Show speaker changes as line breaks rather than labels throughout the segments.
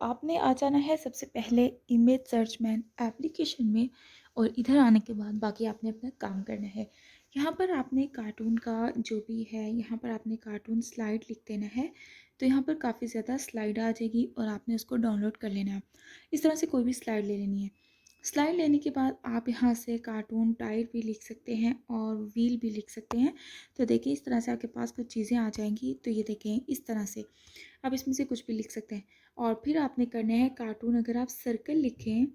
आपने आ जाना है सबसे पहले इमेज सर्च मैन एप्लीकेशन में। और इधर आने के बाद बाकी आपने अपना काम करना है। यहाँ पर आपने कार्टून का जो भी है, यहाँ पर आपने कार्टून स्लाइड लिख देना है। तो यहाँ पर काफ़ी ज़्यादा स्लाइड आ जाएगी और आपने उसको डाउनलोड कर लेना है। इस तरह से कोई भी स्लाइड ले लेनी है। स्लाइड लेने के बाद आप यहाँ से कार्टून टाइर भी लिख सकते हैं और व्हील भी लिख सकते हैं। तो देखिए इस तरह से आपके पास कुछ चीज़ें आ जाएंगी। तो ये देखें इस तरह से आप इसमें से कुछ भी लिख सकते हैं। और फिर आपने करना है कार्टून। अगर आप सर्कल लिखें,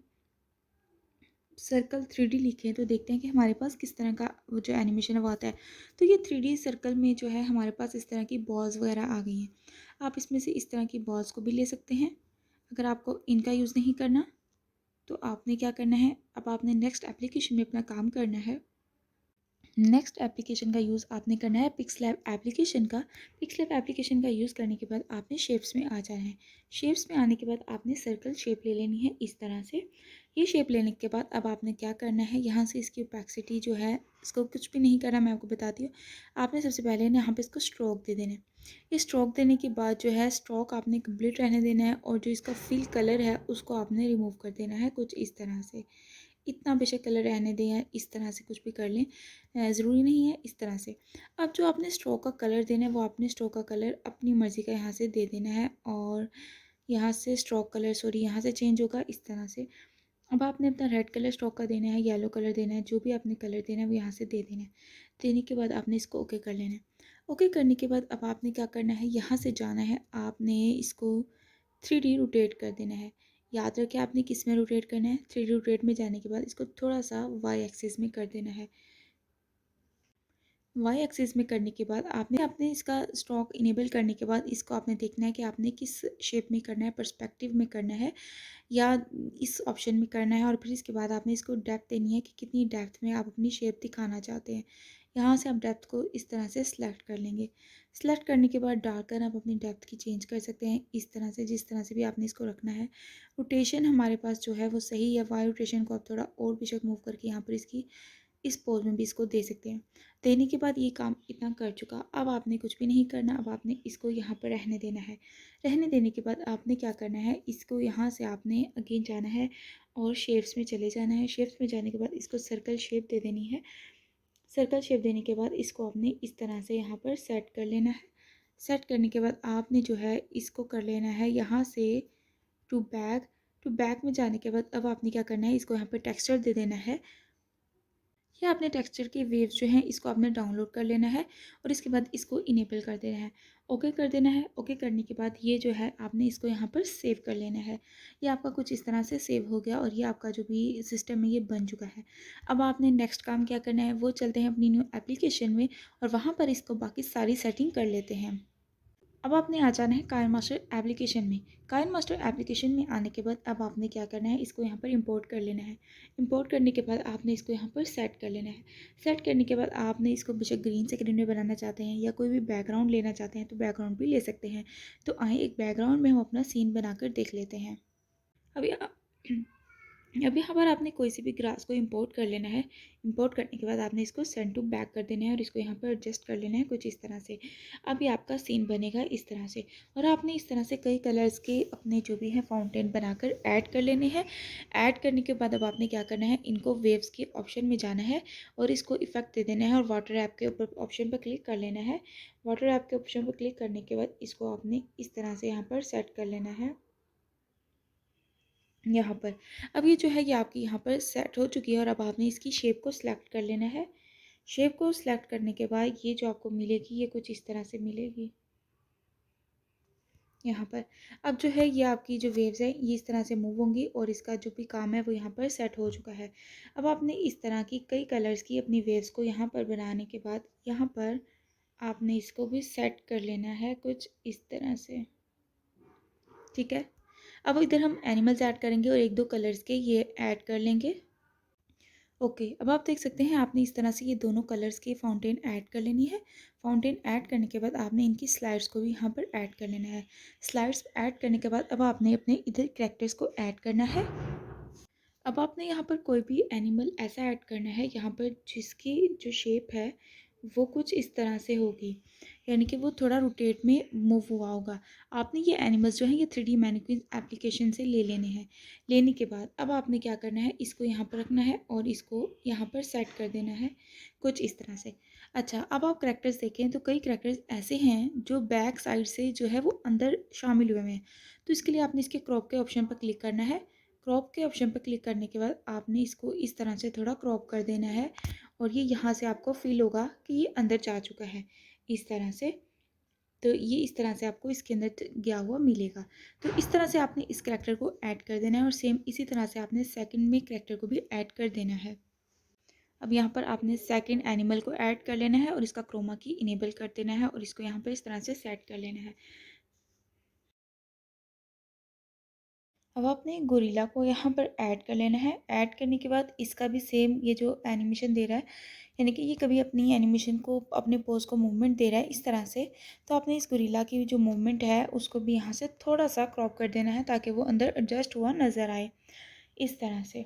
सर्कल 3D लिखें, तो देखते हैं कि हमारे पास किस तरह का वो जो एनिमेशन है वो आता है। तो ये 3D सर्कल में जो है हमारे पास इस तरह की बॉल्स वगैरह आ गई हैं। आप इसमें से इस तरह की बॉल्स को भी ले सकते हैं। अगर आपको इनका यूज़ नहीं करना तो आपने क्या करना है, अब आपने नेक्स्ट एप्लीकेशन में अपना काम करना है। नेक्स्ट एप्लीकेशन का यूज़ आपने करना है पिक्सलैब एप्लीकेशन का। पिक्सलैब एप्लीकेशन का यूज़ करने के बाद आपने शेप्स में आ जाना है। शेप्स में आने के बाद आपने सर्कल शेप ले लेनी है इस तरह से। ये शेप लेने के बाद अब आपने क्या करना है, यहाँ से इसकी ओपेसिटी जो है इसको कुछ भी नहीं करना, मैं आपको बताती हूँ। आपने सबसे पहले ना यहाँ पे इसको स्ट्रोक दे देना है। ये स्ट्रोक देने के बाद जो है स्ट्रोक आपने कंप्लीट रहने देना है और जो इसका फिल कलर है उसको आपने रिमूव कर देना है कुछ इस तरह से। इतना बेशक कलर रहने दें या इस तरह से कुछ भी कर लें, ज़रूरी नहीं है इस तरह से। अब जो आपने स्ट्रोक का कलर देना है वो आपने स्ट्रोक का कलर अपनी मर्ज़ी का यहाँ से दे देना है। और यहाँ से स्ट्रोक कलर सॉरी यहाँ से चेंज होगा इस तरह से। अब आपने अपना रेड कलर स्ट्रोक का देना है, येलो कलर देना है, जो भी आपने कलर देना है वो यहाँ से दे देना है। देने के बाद आपने इसको ओके कर लेना है। ओके करने के बाद अब आपने क्या करना है, यहाँ से जाना है, आपने इसको 3D रोटेट कर देना है। याद रखें आपने किस में रोटेट करना है, 3D रोटेट में जाने के बाद इसको थोड़ा सा वाई एक्सिस में कर देना है। वाई एक्सिस में करने के बाद आपने अपने इसका स्टॉक इनेबल करने के बाद इसको आपने देखना है कि आपने किस शेप में करना है, पर्सपेक्टिव में करना है या इस ऑप्शन में करना है। और फिर इसके बाद आपने इसको डेप्थ देनी है कि कितनी डेप्थ में आप अपनी शेप दिखाना चाहते हैं। यहाँ से आप डेप्थ को इस तरह से सिलेक्ट कर लेंगे। सिलेक्ट करने के बाद डालकर आप अपनी डेप्थ की चेंज कर सकते हैं इस तरह से, जिस तरह से भी आपने इसको रखना है। रोटेशन हमारे पास जो है वो सही है। वाई रोटेशन को आप थोड़ा और बेशक मूव करके यहाँ पर इसकी इस पोज में भी इसको दे सकते हैं। देने के बाद ये काम इतना कर चुका, अब आपने कुछ भी नहीं करना। अब आपने इसको यहाँ पर रहने देना है। रहने देने के बाद आपने क्या करना है, इसको यहाँ से आपने अगेन जाना है और शेप्स में चले जाना है। शेप्स में जाने के बाद इसको सर्कल शेप दे देनी है। सर्कल शेप देने के बाद इसको आपने इस तरह से यहाँ पर सेट कर लेना है। सेट करने के बाद आपने जो है इसको कर लेना है यहाँ से टू बैक। टू बैक में जाने के बाद अब आपने क्या करना है, इसको यहाँ पर टेक्सचर दे देना है। या आपने टेक्सचर की वेव्स जो हैं इसको आपने डाउनलोड कर लेना है और इसके बाद इसको इनेबल कर देना है, ओके कर देना है। ओके करने के बाद ये जो है आपने इसको यहाँ पर सेव कर लेना है। ये आपका कुछ इस तरह से सेव हो गया और ये आपका जो भी सिस्टम है ये बन चुका है। अब आपने नेक्स्ट काम क्या करना है, वो चलते हैं अपनी न्यू एप्लीकेशन में और वहाँ पर इसको बाकी सारी सेटिंग कर लेते हैं। अब आपने आ जाना है काइन मास्टर एप्लीकेशन में। काइन मास्टर एप्लीकेशन में आने के बाद अब आपने क्या करना है, इसको यहाँ पर इंपोर्ट कर लेना है। इंपोर्ट करने के बाद आपने इसको यहाँ पर सेट कर लेना है। सेट करने के बाद आपने इसको बेशक ग्रीन स्क्रीन में बनाना चाहते हैं या कोई भी बैकग्राउंड लेना चाहते हैं तो बैकग्राउंड भी ले सकते हैं। तो आए एक बैकग्राउंड में हम अपना सीन बनाकर देख लेते हैं। अभी अब यहाँ पर आपने कोई सी भी ग्रास को इंपोर्ट कर लेना है। इंपोर्ट करने के बाद आपने इसको सेंड टू बैक कर देना है और इसको यहाँ पर एडजस्ट कर लेना है कुछ इस तरह से। अब ये आपका सीन बनेगा इस तरह से। और आपने इस तरह से कई कलर्स के अपने जो भी हैं फाउंटेन बनाकर ऐड कर लेने हैं। ऐड करने के बाद अब आपने क्या करना है, इनको वेव्स के ऑप्शन में जाना है और इसको इफेक्ट दे देना है और वाटर ऐप के ऊपर ऑप्शन पर क्लिक कर लेना है। वाटर ऐप के ऑप्शन पर क्लिक करने के बाद इसको आपने इस तरह से यहाँ पर सेट कर लेना है यहाँ पर। अब ये जो है ये आपकी यहाँ पर सेट हो चुकी है और अब आपने इसकी शेप को सिलेक्ट कर लेना है। शेप को सिलेक्ट करने के बाद ये जो आपको मिलेगी ये कुछ इस तरह से मिलेगी यहाँ पर। अब जो है ये आपकी जो वेव्स है ये इस तरह से मूव होंगी और इसका जो भी काम है वो यहाँ पर सेट हो चुका है। अब आपने इस तरह की कई कलर्स की अपनी वेव्स को यहाँ पर बनाने के बाद यहाँ पर आपने इसको भी सेट कर लेना है कुछ इस तरह से, ठीक है। अब इधर हम एनिमल्स ऐड करेंगे और एक दो कलर्स के ये ऐड कर लेंगे। ओके, अब आप देख सकते हैं आपने इस तरह से ये दोनों कलर्स की फाउंटेन ऐड कर लेनी है। फाउंटेन ऐड करने के बाद आपने इनकी स्लाइड्स को भी यहाँ पर ऐड कर लेना है। स्लाइड्स ऐड करने के बाद अब आपने अपने इधर कैरेक्टर्स को ऐड करना है। अब आपने यहाँ पर कोई भी एनिमल ऐसा ऐड करना है यहाँ पर जिसकी जो शेप है वो कुछ इस तरह से होगी, यानी कि वो थोड़ा रोटेट में मूव हुआ होगा। आपने ये एनिमल्स जो हैं ये 3D मैनीक्विन एप्लीकेशन से ले लेने हैं। लेने के बाद अब आपने क्या करना है, इसको यहाँ पर रखना है और इसको यहाँ पर सेट कर देना है कुछ इस तरह से। अच्छा, अब आप करैक्टर्स देखें तो कई करैक्टर्स ऐसे हैं जो बैक साइड से जो है वो अंदर शामिल हुए हैं। तो इसके लिए आपने इसके क्रॉप के ऑप्शन पर क्लिक करना है। क्रॉप के ऑप्शन पर क्लिक करने के बाद आपने इसको इस तरह से थोड़ा क्रॉप कर देना है और ये यहाँ से आपको फील होगा कि ये अंदर जा चुका है इस तरह से। तो ये इस तरह से आपको इसके अंदर गया हुआ मिलेगा। तो इस तरह से आपने इस करैक्टर को ऐड कर देना है और सेम इसी तरह से आपने सेकंड में करैक्टर को भी ऐड कर देना है। अब यहाँ पर आपने सेकंड एनिमल को ऐड कर लेना है और इसका क्रोमा की इनेबल कर देना है और इसको यहाँ पर इस तरह से सेट कर लेना है। अब आपने गोरिल्ला को यहाँ पर ऐड कर लेना है। ऐड करने के बाद इसका भी सेम ये जो एनिमेशन दे रहा है, यानी कि ये कभी अपनी एनिमेशन को अपने पोज को मूवमेंट दे रहा है इस तरह से। तो आपने इस गोरिल्ला की जो मूवमेंट है उसको भी यहाँ से थोड़ा सा क्रॉप कर देना है ताकि वो अंदर एडजस्ट हुआ नज़र आए इस तरह से,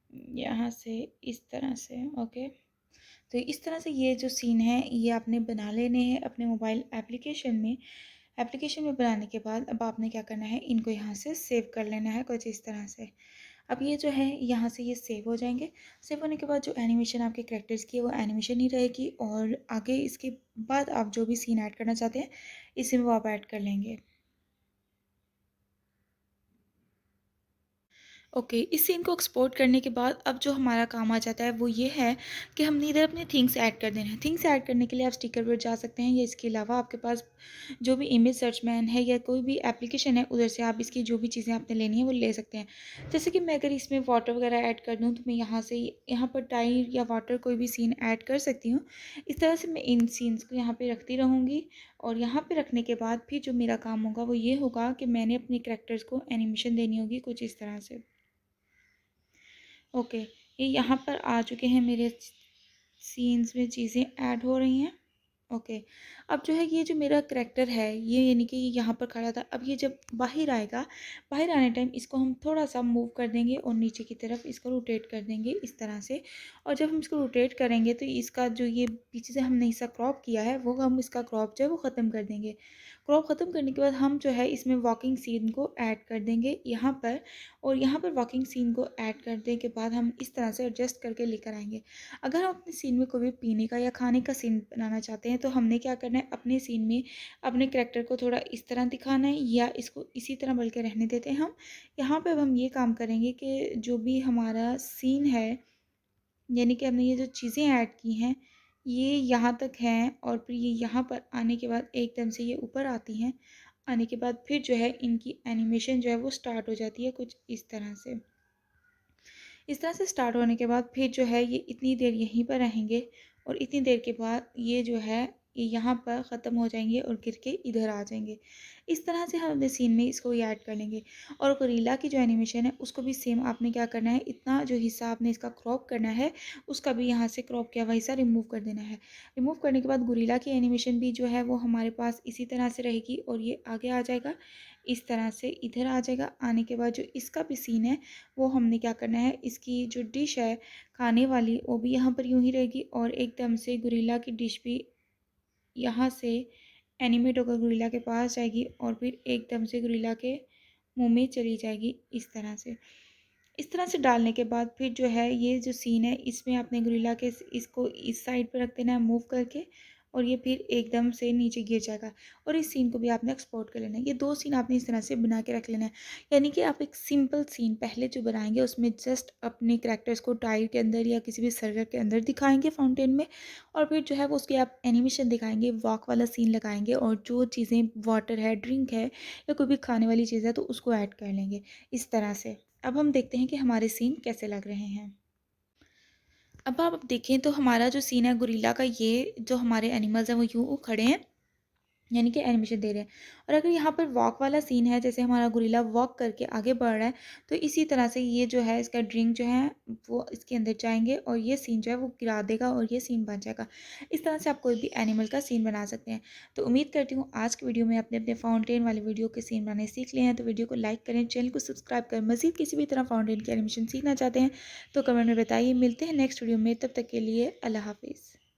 यहाँ से इस तरह से। ओके, तो इस तरह से ये जो सीन है ये आपने बना लेने हैं अपने मोबाइल एप्लीकेशन में। एप्लीकेशन में बनाने के बाद अब आपने क्या करना है, इनको यहाँ से सेव कर लेना है कुछ इस तरह से। अब ये जो है यहाँ से ये सेव हो जाएंगे। सेव होने के बाद जो एनिमेशन आपके कैरेक्टर्स की है वो एनिमेशन ही रहेगी और आगे इसके बाद आप जो भी सीन ऐड करना चाहते हैं इसमें वो आप ऐड कर लेंगे। ओके, इस सीन को एक्सपोर्ट करने के बाद अब जो हमारा काम आ जाता है वो ये है कि हमने इधर अपने थिंग्स ऐड कर देने हैं। थिंग्स ऐड करने के लिए आप स्टिकर पर जा सकते हैं या इसके अलावा आपके पास जो भी इमेज सर्च मैन है या कोई भी एप्लीकेशन है उधर से आप इसकी जो भी चीज़ें आपने लेनी है वो ले सकते हैं। जैसे कि मैं अगर इसमें वाटर वगैरह ऐड कर दूँ तो मैं यहाँ से यहाँ पर टाइर या वाटर कोई भी सीन ऐड कर सकती हूँ। इस तरह से मैं इन सीन्स को यहाँ पर रखती रहूँगी और यहाँ पर रखने के बाद फिर जो मेरा काम होगा वो ये होगा कि मैंने अपने करैक्टर्स को एनिमेशन देनी होगी कुछ इस तरह से। ओके, ये यहाँ पर आ चुके हैं मेरे सीन्स में चीज़ें ऐड हो रही हैं। ओके, अब जो है ये जो मेरा करैक्टर है ये यानी कि ये यहाँ पर खड़ा था, अब ये जब बाहर आएगा, बाहर आने टाइम इसको हम थोड़ा सा मूव कर देंगे और नीचे की तरफ इसको रोटेट कर देंगे इस तरह से। और जब हम इसको रोटेट करेंगे तो इसका जो ये पीछे से हमने हिस्सा क्रॉप किया है वो हम इसका क्रॉप जो है वो ख़त्म कर देंगे। क्रॉप ख़त्म करने के बाद हम जो है इसमें वॉकिंग सीन को ऐड कर देंगे यहाँ पर, और यहाँ पर वॉकिंग सीन को ऐड करने के बाद हम इस तरह से एडजस्ट करके लेकर आएंगे। अगर हम अपने सीन में कोई भी पीने का या खाने का सीन बनाना चाहते हैं तो हमने क्या करना है, अपने सीन में अपने करैक्टर को थोड़ा इस तरह दिखाना है या इसको इसी तरह बल्कि रहने देते हैं हम। यहाँ पे अब हम ये काम करेंगे कि जो भी हमारा सीन है, यानी कि हमने ये जो चीज़ें ऐड की हैं ये यहाँ तक हैं और फिर ये यहाँ पर आने के बाद एकदम से ये ऊपर आती हैं। आने के बाद फिर जो है इनकी एनिमेशन जो है वो स्टार्ट हो जाती है कुछ इस तरह से। इस तरह से स्टार्ट होने के बाद फिर जो है ये इतनी देर यहीं पर रहेंगे और इतनी देर के बाद ये जो है ये यहाँ पर ख़त्म हो जाएंगे और गिर के इधर आ जाएंगे। इस तरह से हम अपने सीन में इसको ऐड कर लेंगे। और गोरिल्ला की जो एनिमेशन है उसको भी सेम आपने क्या करना है, इतना जो हिस्सा आपने इसका क्रॉप करना है उसका भी यहाँ से क्रॉप किया हुआ हिस्सा रिमूव कर देना है। रिमूव करने के बाद गोरिल्ला की एनिमेशन भी जो है वो हमारे पास इसी तरह से रहेगी और ये आगे आ जाएगा इस तरह से, इधर आ जाएगा। आने के बाद जो इसका भी सीन है वो हमने क्या करना है, इसकी जो डिश है खाने वाली वो भी यहाँ पर यूँ ही रहेगी और एकदम से गोरिल्ला की डिश भी यहाँ से एनिमेट होकर गोरिल्ला के पास जाएगी और फिर एकदम से गोरिल्ला के मुंह में चली जाएगी इस तरह से। इस तरह से डालने के बाद फिर जो है ये जो सीन है इसमें आपने गोरिल्ला के इसको इस साइड पर रख देना है मूव करके और ये फिर एकदम से नीचे गिर जाएगा। और इस सीन को भी आपने एक्सपोर्ट कर लेना है। ये दो सीन आपने इस तरह से बना के रख लेना है, यानी कि आप एक सिंपल सीन पहले जो बनाएंगे उसमें जस्ट अपने करैक्टर्स को टाइर के अंदर या किसी भी सर्कल के अंदर दिखाएंगे फाउंटेन में, और फिर जो है वो उसकी आप एनिमेशन दिखाएंगे, वॉक वाला सीन लगाएंगे और जो चीज़ें वाटर है, ड्रिंक है या कोई भी खाने वाली चीज़ है तो उसको ऐड कर लेंगे इस तरह से। अब हम देखते हैं कि हमारे सीन कैसे लग रहे हैं। अब आप देखें तो हमारा जो सीन है गोरिल्ला का, ये जो हमारे एनिमल्स हैं वो यूँ खड़े हैं, यानी कि एनिमेशन दे रहे हैं। और अगर यहाँ पर वॉक वाला सीन है, जैसे हमारा गोरिल्ला वॉक करके आगे बढ़ रहा है, तो इसी तरह से ये जो है इसका ड्रिंक जो है वो इसके अंदर जाएंगे और ये सीन जो है वो गिरा देगा और ये सीन बन जाएगा। इस तरह से आप कोई भी एनिमल का सीन बना सकते हैं। तो उम्मीद करती हूँ आज की वीडियो में अपने अपने फाउंटेन वाले वीडियो के सीन बनाने सीख लिए हैं। तो वीडियो को लाइक करें, चैनल को सब्सक्राइब करें। मज़ीद किसी भी तरह फाउंटेन की एनिमेशन सीखना चाहते हैं तो कमेंट में बताइए। मिलते हैं नेक्स्ट वीडियो में, तब तक के लिए अल्लाह हाफिज़।